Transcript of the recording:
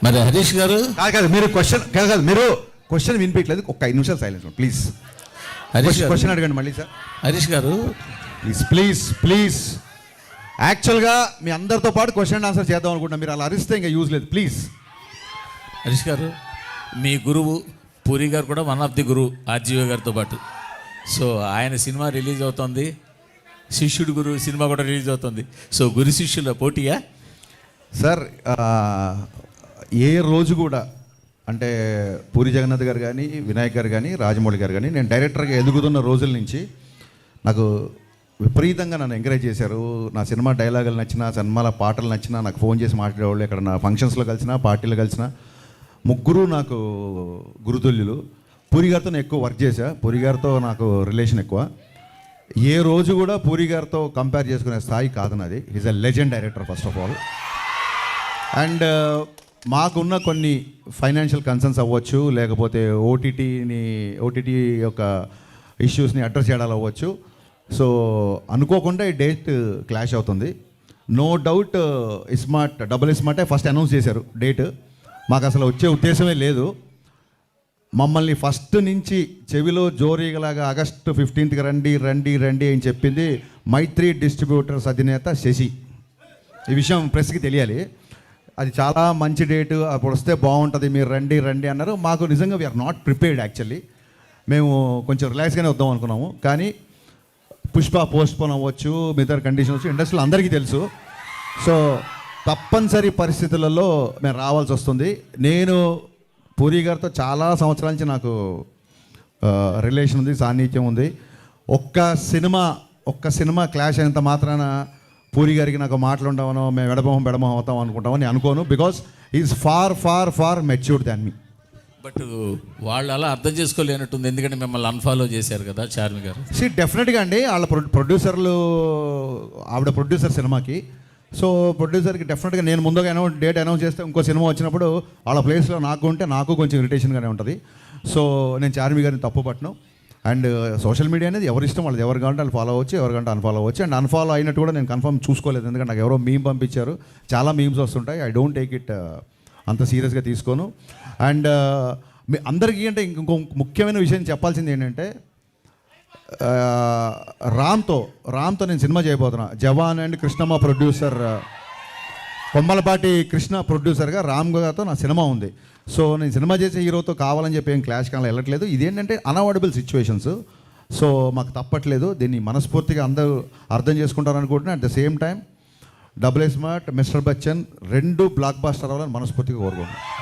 మరి హరీష్ గారు కాదు మీరు క్వశ్చన్ వినిపించలేదు. ఒక 5 నిమిషాలు సైలెన్స్ ప్లీజ్. హరీష్ క్వశ్చన్ అడగండి మళ్ళీ సార్. హరీష్ గారు ప్లీజ్ యాక్చువల్గా మీ అందరితో పాటు క్వశ్చన్ ఆన్సర్ చేద్దాం అనుకుంటున్నా. మీరు అలా అరిస్తే ఇంకా యూజ్ లేదు ప్లీజ్. హరీష్ గారు మీ గురువు పూరి గారు కూడా వన్ ఆఫ్ ది గురువు ఆర్జీవి గారితో పాటు. సో ఆయన సినిమా రిలీజ్ అవుతుంది, శిష్యుడు గురు సినిమా కూడా రిలీజ్ అవుతుంది. సో గురు శిష్యుల పోటీయా సార్? ఏ రోజు కూడా అంటే పూరి జగన్నాథ్ గారు కానీ, వినాయక్ గారు కానీ, రాజమౌళి గారు కానీ, నేను డైరెక్టర్గా ఎదుగుతున్న రోజుల నుంచి నాకు విపరీతంగా నన్ను ఎంకరేజ్ చేశారు. నా సినిమా డైలాగులు నచ్చినా, సినిమాల పాటలు నచ్చినా నాకు ఫోన్ చేసి మాట్లాడేవాళ్ళు. ఇక్కడ నా ఫంక్షన్స్లో కలిసినా, పార్టీలో కలిసినా ముగ్గురు నాకు గురుతుల్యులు. పూరి గారితో నేను ఎక్కువ వర్క్ చేశా, పూరి గారితో నాకు రిలేషన్ ఎక్కువ. ఏ రోజు కూడా పూరి గారితో కంపేర్ చేసుకునే స్థాయి కాదు నాది. Is a legend director first of all. And మాకున్న కొన్ని ఫైనాన్షియల్ కన్సర్న్స్ అవ్వచ్చు, లేకపోతే ఓటీటీ యొక్క ఇష్యూస్ని అడ్రస్ చేయడాలు అవ్వచ్చు. సో అనుకోకుండా ఈ డేట్ క్లాష్ అవుతుంది. నో డౌట్ డబుల్ స్మార్టే ఫస్ట్ అనౌన్స్ చేశారు డేట్. మాకు అసలు వచ్చే ఉద్దేశమే లేదు. మమ్మల్ని ఫస్ట్ నుంచి చెవిలో జోరీగలాగా ఆగస్టు 15th రండి అని చెప్పింది మైత్రి డిస్ట్రిబ్యూటర్స్ అధినేత శశి. ఈ విషయం ప్రెస్కి తెలియాలి. అది చాలా మంచి డేటు, అప్పుడు వస్తే బాగుంటుంది, మీరు రండి అన్నారు. మాకు నిజంగా వీఆర్ నాట్ ప్రిపేర్డ్ యాక్చువల్లీ. మేము కొంచెం రిలాక్స్గానే వద్దాం అనుకున్నాము. కానీ పుష్ప పోస్ట్పోన్ అవ్వచ్చు, మిగతా కండిషన్స్ ఇండస్ట్రీలో అందరికీ తెలుసు. సో తప్పనిసరి పరిస్థితులలో మేము రావాల్సి వస్తుంది. నేను పూరి గారితో చాలా సంవత్సరాల నుంచి నాకు రిలేషన్ ఉంది, సాన్నిధ్యం ఉంది. ఒక్క సినిమా క్లాష్ అయినంత మాత్రాన పూరి గారికి నాకు మాట్లాడమనో మేము ఎడమొహం అవుతాం అనుకుంటామని అనుకోను. Because is far matured than me. But వాళ్ళు అలా అర్థం చేసుకోలేనట్టుంది, ఎందుకంటే మిమ్మల్ని అన్ఫాలో చేశారు కదా చార్మి గారు. డెఫినెట్గా అండి, వాళ్ళ ప్రొడ్యూసర్లు, ఆవిడ ప్రొడ్యూసర్ సినిమాకి. సో ప్రొడ్యూసర్కి డెఫినెట్గా నేను ముందుగా డేట్ అనౌన్స్ చేస్తే ఇంకో సినిమా వచ్చినప్పుడు వాళ్ళ ప్లేస్లో నాకు ఉంటే నాకు కొంచెం ఇరిటేషన్గానే ఉంటుంది. సో నేను చార్మి గారిని తప్పు పట్టను. అండ్ సోషల్ మీడియా అనేది ఎవరి ఇష్టం, వాళ్ళది ఎవరు కావాలంటే వాళ్ళు ఫాలో అవ్వచ్చు, ఎవరు కావాలంటే అన్ఫాలో అవ్వచ్చు. అండ్ అన్ఫాలో అయినట్టు కూడా నేను కన్ఫర్మ్ చూసుకోలేదు, ఎందుకంటే నాకు ఎవరో మీమ్ పంపించారు. చాలా మీమ్స్ వస్తుంటాయి. ఐ డోంట్ టేక్ ఇట్ అంత సీరియస్గా తీసుకోను. అండ్ అందరికీ అంటే ఇంకో ముఖ్యమైన విషయం చెప్పాల్సింది ఏంటంటే, రామ్తో నేను సినిమా చేయబోతున్నా. జవాన్ అండ్ కృష్ణమ్మ ప్రొడ్యూసర్, కొమ్మలపాటి కృష్ణ ప్రొడ్యూసర్గా రామ్ గారితో నా సినిమా ఉంది. సో నేను సినిమా చేసే హీరోతో కావాలని చెప్పి ఏం క్లాష్ కానీ వెళ్ళట్లేదు. ఇదేంటంటే అన్అవాయిడబుల్ సిచ్యువేషన్స్. సో మాకు తప్పట్లేదు. దీన్ని మనస్ఫూర్తిగా అందరూ అర్థం చేసుకుంటారు అనుకుంటున్నా. At the same time double smart, mister Bachchan 2 blockbuster అవ్వాలని మనస్ఫూర్తిగా కోరుకుంటున్నాను.